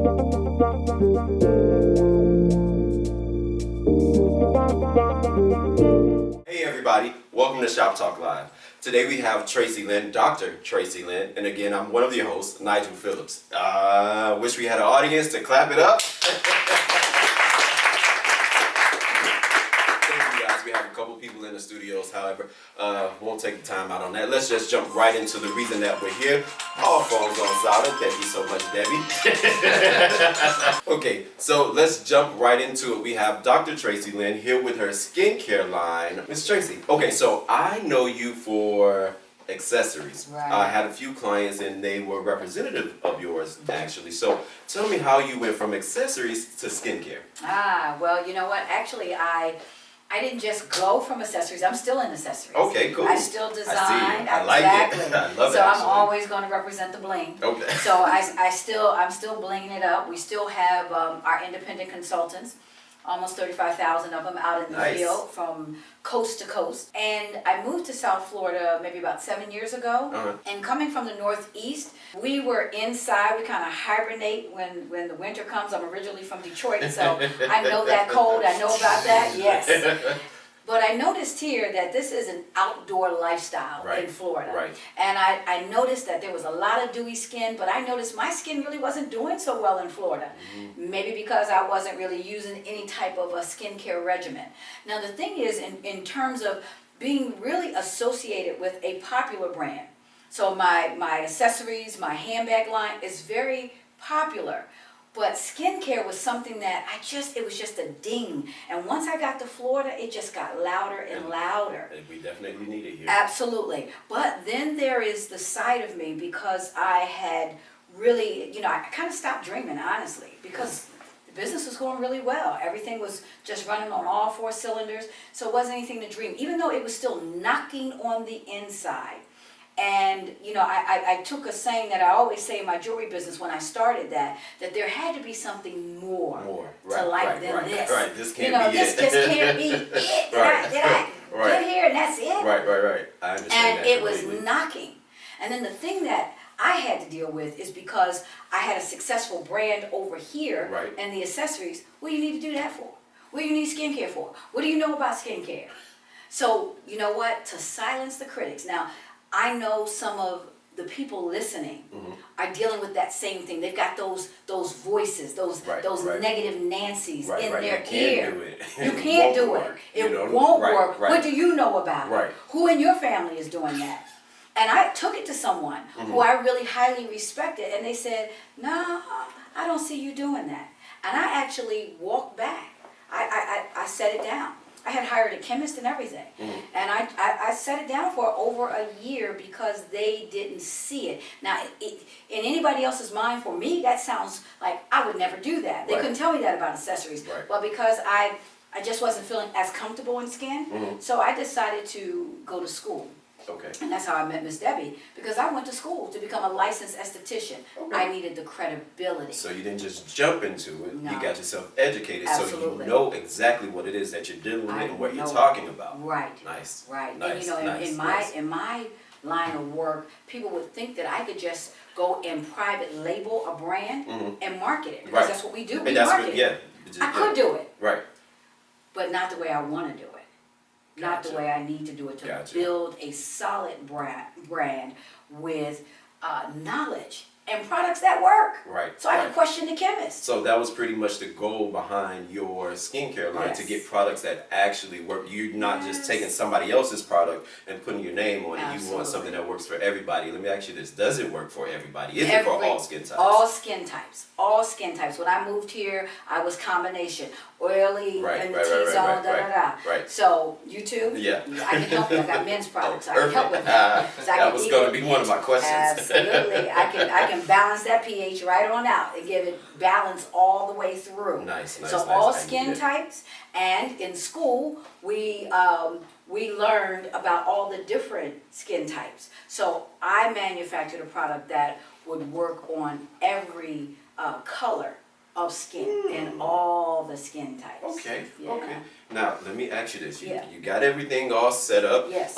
Hey everybody, welcome to Shop Talk Live. Today we have Traci Lynn, Dr. Traci Lynn, and again I'm one of your hosts, Nigel Phillips. Wish we had an audience to clap it up. Thank you guys, we have a couple people in the studios, however, won't take the time out on that. Let's just jump right into the reason that we're here. All phones on silent, thank you so much, Debbie. Okay, so let's jump right into it. We have Dr. Traci Lynn here with her skincare line. Miss Traci, okay, so I know you for accessories. Right. I had a few clients and they were representative of yours, actually. So tell me how you went from accessories to skincare. Well, you know what? Actually, I didn't just go from accessories. I'm still in accessories. Okay, cool. I still design. I like exactly. it. I love it. So I'm actually. always going to represent the bling. Okay. So I'm still blinging it up. We still have our independent consultants, almost 35,000 of them out in the Nice. field from coast to coast. And I moved to South Florida maybe about 7 years ago. Uh-huh. And coming from the Northeast, we were inside. We kind of hibernate when the winter comes. I'm originally from Detroit, so I know that cold. I know about that. Yes. But I noticed here that this is an outdoor lifestyle Right, in Florida. right. And I noticed that there was a lot of dewy skin, but I noticed my skin really wasn't doing so well in Florida. Mm-hmm. Maybe because I wasn't really using any type of a skincare regimen. Now the thing is, in terms of being really associated with a popular brand, so my accessories, my handbag line is very popular. But skincare was something that it was just a ding. And once I got to Florida, it just got louder and louder. We definitely need it here. Absolutely. But then there is the side of me, because I had really, I kind of stopped dreaming, honestly, because the business was going really well. Everything was just running on all 4 cylinders. So it wasn't anything to dream, even though it was still knocking on the inside. And, I took a saying that I always say in my jewelry business when I started that there had to be something more to life than this. Right, this can't be this it. just can't be it. Did I get here and that's it? Right. I understand And that it was completely. knocking. And then the thing that I had to deal with is because I had a successful brand over here Right. and the accessories, what do you need to do that for? What do you need skincare for? What do you know about skincare? So, you know what? To silence the critics. Now, I know some of the people listening are dealing with that same thing. They've got those voices, those negative Nancy's in their ear. Do it. You can't do it. It won't work. What do you know about it? Right. Who in your family is doing that? And I took it to someone who I really highly respected, and they said, "No, I don't see you doing that." And I actually walked back. I set it down. I had hired a chemist and everything. And I set it down for over a year because they didn't see it. Now, in anybody else's mind, for me, that sounds like I would never do that. They couldn't tell me that about accessories. Right. But because I just wasn't feeling as comfortable in skin, so I decided to go to school. Okay. And that's how I met Miss Debbie, because I went to school to become a licensed esthetician. Okay. I needed the credibility. So you didn't just jump into it. No. You got yourself educated, Absolutely. so you know exactly what it is that you're dealing with I and what you're know. talking about. Right. Nice. Right. Nice. And nice. in my line of work, people would think that I could just go and private label a brand and market it, because that's what we do. We market it. I could do it, Right. but not the way I want to do it. Not the way I need to do it to build a solid brand with knowledge and products that work. Right. So I can question the chemist. So that was pretty much the goal behind your skincare line, to get products that actually work. You're not just taking somebody else's product and putting your name on it. You want something that works for everybody. Let me ask you this. Does it work for everybody? Is it for all skin types? All skin types. All skin types. When I moved here, I was combination. Oily in the T-zone, Right. So, you too? Yeah. I can help you. I got men's products. I can help with that. So that was going to be one of my questions. Absolutely. I can balance that pH right on out and give it balance all the way through. Nice. So all skin types, and in school we learned about all the different skin types. So I manufactured a product that would work on every color of skin and all the skin types. Okay, Yeah. okay. Now, let me ask you this. Yeah. You got everything all set up. Yes.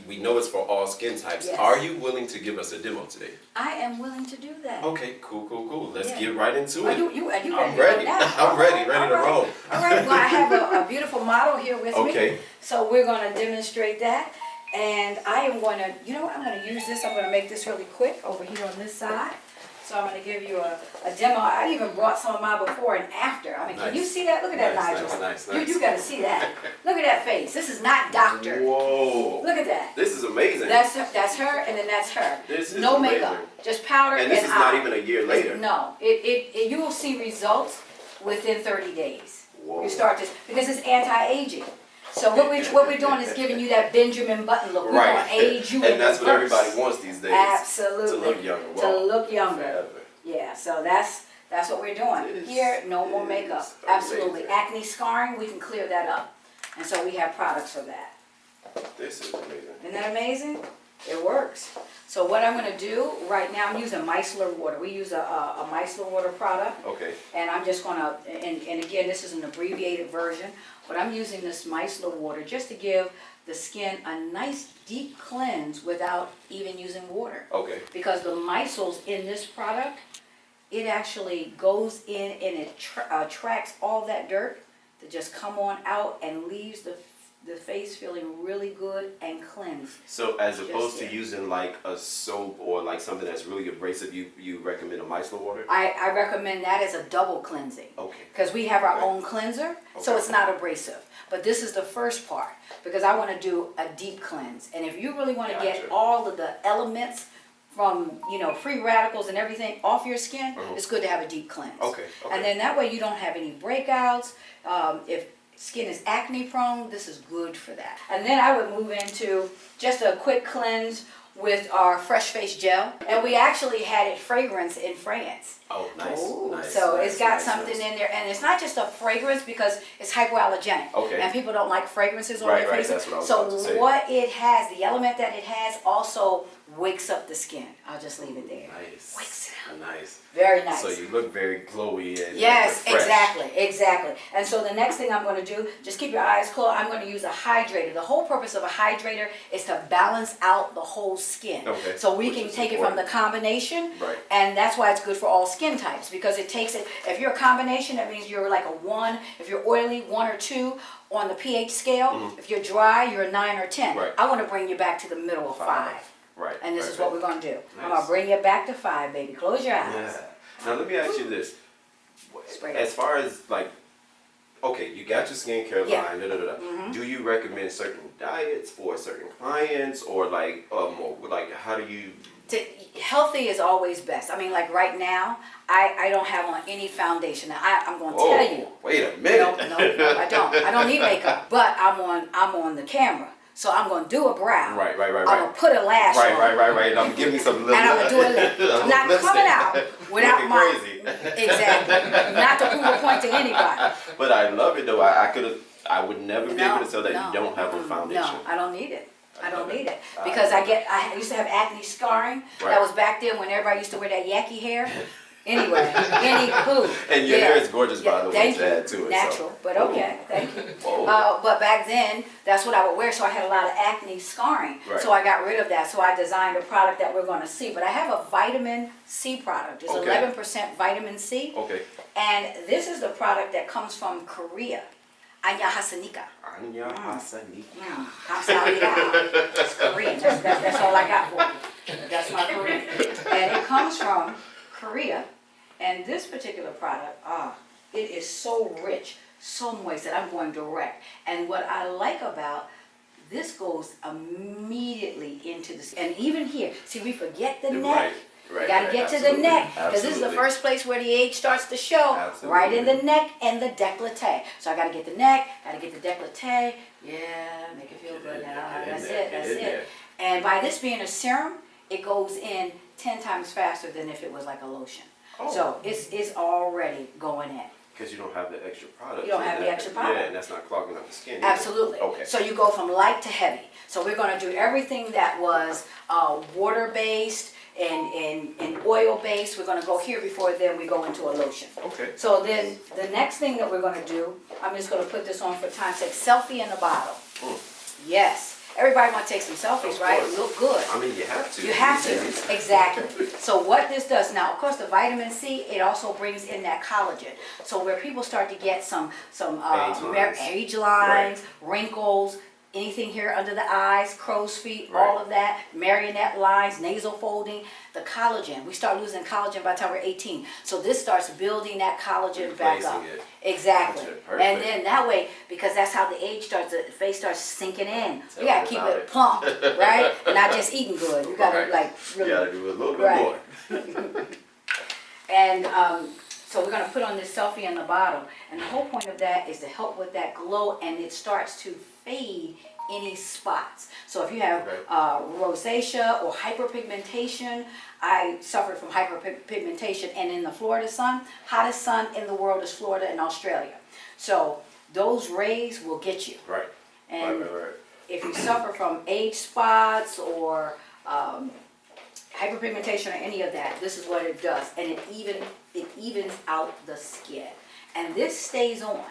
We know it's for all skin types. Yes. Are you willing to give us a demo today? I am willing to do that. Okay, cool. Let's Yeah. get right into Are it. you ready I'm to go ready. now? I'm ready to All right. roll. All right, well, I have a beautiful model here with me. Okay. So we're going to demonstrate that. And I am going to, you know what, I'm going to use this. I'm going to make this really quick over here on this side. So I'm going to give you a demo. I even brought some of my before and after. I mean, can you see that? Look at that, Nigel. Nice. You got to see that. Look at that face. This is not doctored. Whoa. Look at that. This is amazing. That's her, and then that's her. This is no amazing. makeup, just powder And this is not even a year later. No, you will see results within 30 days. Whoa. You start this because it's anti-aging. So what we're doing is giving you that Benjamin Button look. We're gonna age you. And that's what reverse. everybody wants these days. Absolutely. To look younger. To look younger. Forever. Yeah. So that's what we're doing. This Here, no more makeup. is Absolutely. amazing. Acne scarring, we can clear that up. And so we have products for that. This is amazing. Isn't that amazing? It works. So what I'm going to do right now, I'm using micellar water. We use a micellar water product. Okay. And I'm just going to, and again, this is an abbreviated version, but I'm using this micellar water just to give the skin a nice deep cleanse without even using water. Okay. Because the micelles in this product, it actually goes in and it tracks all that dirt that just come on out and leaves the face feeling really good and cleansed. So as opposed Just to using like a soap or like something that's really abrasive, you recommend a micellar water? I recommend that as a double cleansing. Okay. Because we have our Okay. own cleanser, so Okay. it's not abrasive. But this is the first part, because I want to do a deep cleanse. And if you really want to get Gotcha. all of the elements from, free radicals and everything off your skin, it's good to have a deep cleanse. Okay. And then that way you don't have any breakouts. If skin is acne prone, this is good for that. And then I would move into just a quick cleanse with our Fresh Face Gel. And we actually had it fragrance in France. Oh, nice. Ooh, Nice, so nice, it's got nice, something nice. in there, and it's not just a fragrance because it's hypoallergenic. Okay. And people don't like fragrances on Right, their right, faces. that's what I was so about to say. what it has, the element that it has, also wakes up the skin. I'll just leave it there. Nice. Wakes it up. Nice. Very nice. So you look very glowy and Yes, fresh. exactly. And so the next thing I'm going to do, just keep your eyes closed. I'm going to use a hydrator. The whole purpose of a hydrator is to balance out the whole skin. Okay, So we which can is take it from the important. combination, Right. and that's why it's good for all skin types, because it takes it. If you're a combination, that means you're like a 1. If you're oily, 1 or 2 on the pH scale. If you're dry, you're a 9 or 10. Right. I want to bring you back to the middle of 5. Right. And this right, is what right. we're going to do. I'm Nice. going to bring you back to 5, baby. Close your eyes. Yeah. Now let me ask you this. Spray it. As far as like, okay, you got your skincare Yeah. line. Do you recommend certain diets for certain clients, or like, how do you? Healthy is always best. I mean, like right now, I don't have on any foundation. Now, I'm going to tell you. Wait a minute. No, I don't. I don't need makeup, but I'm on the camera, so I'm going to do a brow. Right. I'm going to put a lash on. Right. I'm giving me some little. And I'm going to do a lip. I'm not lipstick. coming out without Looking my. crazy. Exactly. Not to prove a point to anybody. But I love it though. I would never be able to tell that you don't have a foundation. No, I don't need it. I don't need it I because love I used to have acne scarring. Right. That was back then when everybody used to wear that yucky hair. Anyway, anywho. And your yeah. hair is gorgeous, by the way, Thank to you. add to it. Natural, so. but okay, thank you. Whoa. But back then, that's what I would wear, so I had a lot of acne scarring. Right. So I got rid of that. So I designed a product that we're going to see. But I have a vitamin C product. It's Okay. 11% vitamin C. Okay. And this is the product that comes from Korea. Anya Hasanika. Anya Hasani. Kamsahamnida. It's Korean. That's all I got for you. That's my Korean. And it comes from Korea. And this particular product, it is so rich, so moist that I'm going direct. And what I like about this goes immediately into the, and even here, see, we forget the neck. Right. You got to get to the neck, because this is the first place where the age starts to show, Absolutely. right in the neck and the décolleté. So I got to get the neck, got to get the décolleté. Yeah, make it feel good now. That's it. And by this being a serum, it goes in 10 times faster than if it was like a lotion. Oh. So it's already going in. Because you don't have the extra product. You don't have the extra product. Yeah, and that's not clogging up the skin either. Absolutely. Okay. So you go from light to heavy. So we're going to do everything that was water-based. and oil base. We're gonna go here before then we go into a lotion. Okay. So then the next thing that we're gonna do, I'm just gonna put this on for time's sake, selfie in the bottle. Yes. Everybody want to take some selfies, right? Look good. I mean, you have to. You have to, exactly. So what this does now, of course, the vitamin C, it also brings in that collagen. So where people start to get some age lines, wrinkles, anything here under the eyes, crow's feet, all of that, marionette lines, nasal folding, the collagen. We start losing collagen by the time we're 18. So this starts building that collagen back up. Exactly. And then that way, because that's how the age starts, the face starts sinking in. You gotta keep it plump, right? Not just eating good. You gotta like really. You gotta do a little bit more. And so we're gonna put on this selfie in the bottle. And the whole point of that is to help with that glow, and it starts to fade any spots. So if you have rosacea or hyperpigmentation, I suffered from hyperpigmentation, and in the Florida sun, hottest sun in the world is Florida and Australia. So those rays will get you. Right. And if you suffer from age spots or hyperpigmentation or any of that, this is what it does, and it evens out the skin, and this stays on.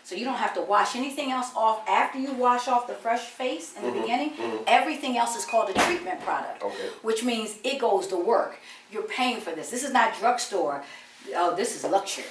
So you don't have to wash anything else off after you wash off the fresh face in the beginning. Everything else is called a treatment product, which means it goes to work. You're paying for this. This is not drugstore. Oh, this is luxury.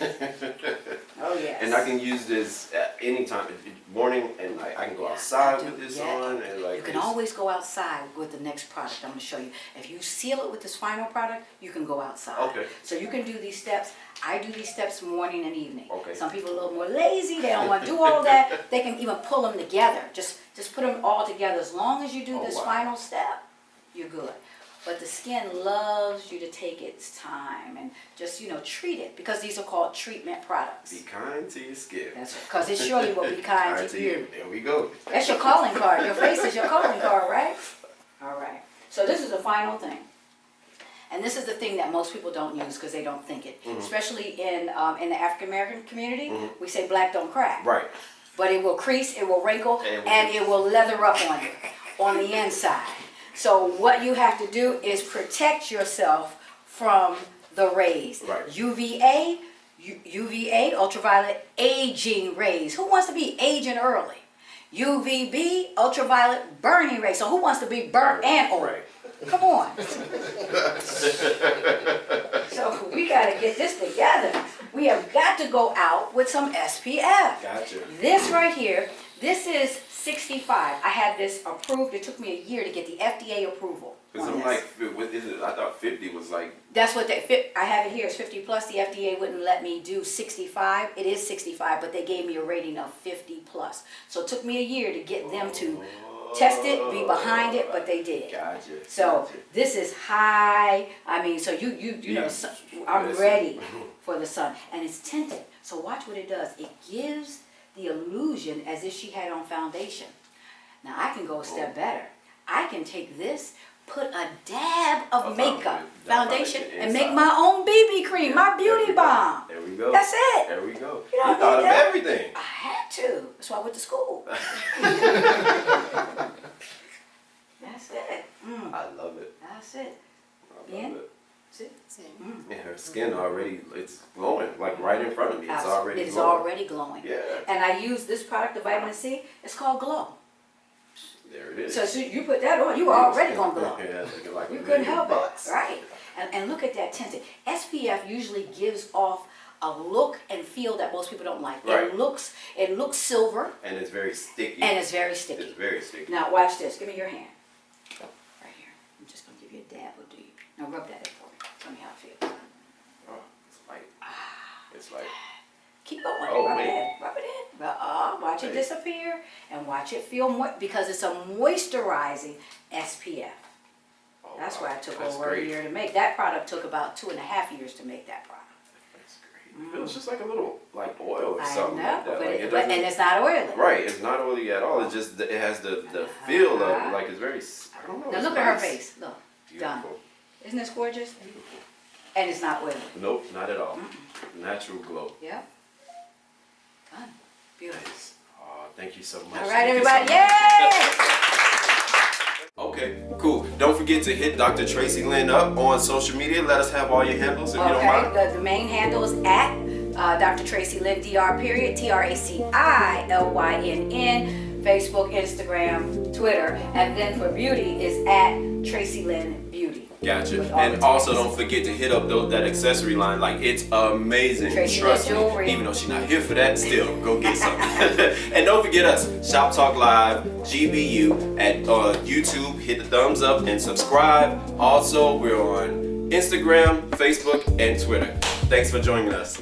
Oh, yes. And I can use this at any time, morning and night. I can go outside with this on. And like you can always go outside with the next product I'm going to show you. If you seal it with this final product, you can go outside. Okay. So you can do these steps. I do these steps morning and evening. Okay. Some people are a little more lazy. They don't want to do all that. They can even pull them together. Just put them all together. As long as you do this final step, you're good. But the skin loves you to take its time and just, treat it, because these are called treatment products. Be kind to your skin. That's because it surely will be kind to you. There we go. That's your calling card. Your face is your calling card, right? All right. So this is the final thing. And this is the thing that most people don't use because they don't think it. Especially in the African American community, we say black don't crack. Right. But it will crease, it will wrinkle, and it will leather up on you, on the inside. So what you have to do is protect yourself from the rays. Right. UVA, ultraviolet aging rays. Who wants to be aging early? UVB, ultraviolet burning rays. So who wants to be burnt and old? Right. Come on. So we got to get this together. We have got to go out with some SPF. Gotcha. This right here, this is 65. I had this approved. It took me a year to get the FDA approval. Because I'm like, what is it? I thought 50 was like. That's what I have it here. It's 50 plus. The FDA wouldn't let me do 65. It is 65, but they gave me a rating of 50 plus. So it took me a year to get them to test it, be behind it, but they did. Gotcha. So this is high. I mean, so you know, I'm ready for the sun, and it's tinted. So watch what it does. It gives the illusion as if she had on foundation. Now I can go a step better. I can take this, put a dab of makeup, foundation, and make my own BB cream, my beauty bomb. There we go. That's it. There we go. You You thought of everything. I had to. That's why I went to school. That's it. I love it. That's it. I love it. That's it. And her skin already, it's glowing, like right in front of me. It's already It's glowing. already glowing. Yeah. And I use this product, the vitamin C. It's called Glow. There it is. So you put that on, you were already gonna glow. Yeah, looking like You $1 couldn't million help bucks. it, right? And look at that tinted. SPF usually gives off a look and feel that most people don't like. Right. It looks silver. And it's very sticky. And it's very sticky. It's very sticky. Now watch this. Give me your hand. Right here. I'm just gonna give you a dab. Or do you? Now rub that in for me. Tell me how it feels. Oh, it's like, it's like. Keep going. Oh, rub wait. it in. Rub it in. Watch it disappear and watch it feel moist because it's a moisturizing SPF. Oh, That's why it took that's over great. a year to make. That product took about 2.5 years to make that product. That's great. It feels just like a little, like oil or I something know, like that. but Like, and it's not oily. Right, it's not oily at all. It's just, it has the feel of, like, it's very, I don't know. Now it's look at her nice. face. Look. Done. Beautiful. Isn't this gorgeous? Beautiful. And it's not oily. Nope, not at all. Natural glow. Yep. Done. Beautiful. Nice. Oh, thank you so much. All right, Thank you so everybody. much. Yay! Okay, cool. Don't forget to hit Dr. Traci Lynn up on social media. Let us have all your handles if you don't mind. Okay, the main handle is at Dr. Traci Lynn, Dr. period, TraciLynnn, Facebook, Instagram, Twitter, and then for beauty is at Traci Lynn Beauty. Gotcha. And also don't forget to hit up that accessory line. Like, it's amazing. Traci Trust Lynn me. jewelry. Even though she's not here for that, still go get some. And don't forget us, Shop Talk Live, GBU at YouTube. Hit the thumbs up and subscribe. Also, we're on Instagram, Facebook, and Twitter. Thanks for joining us.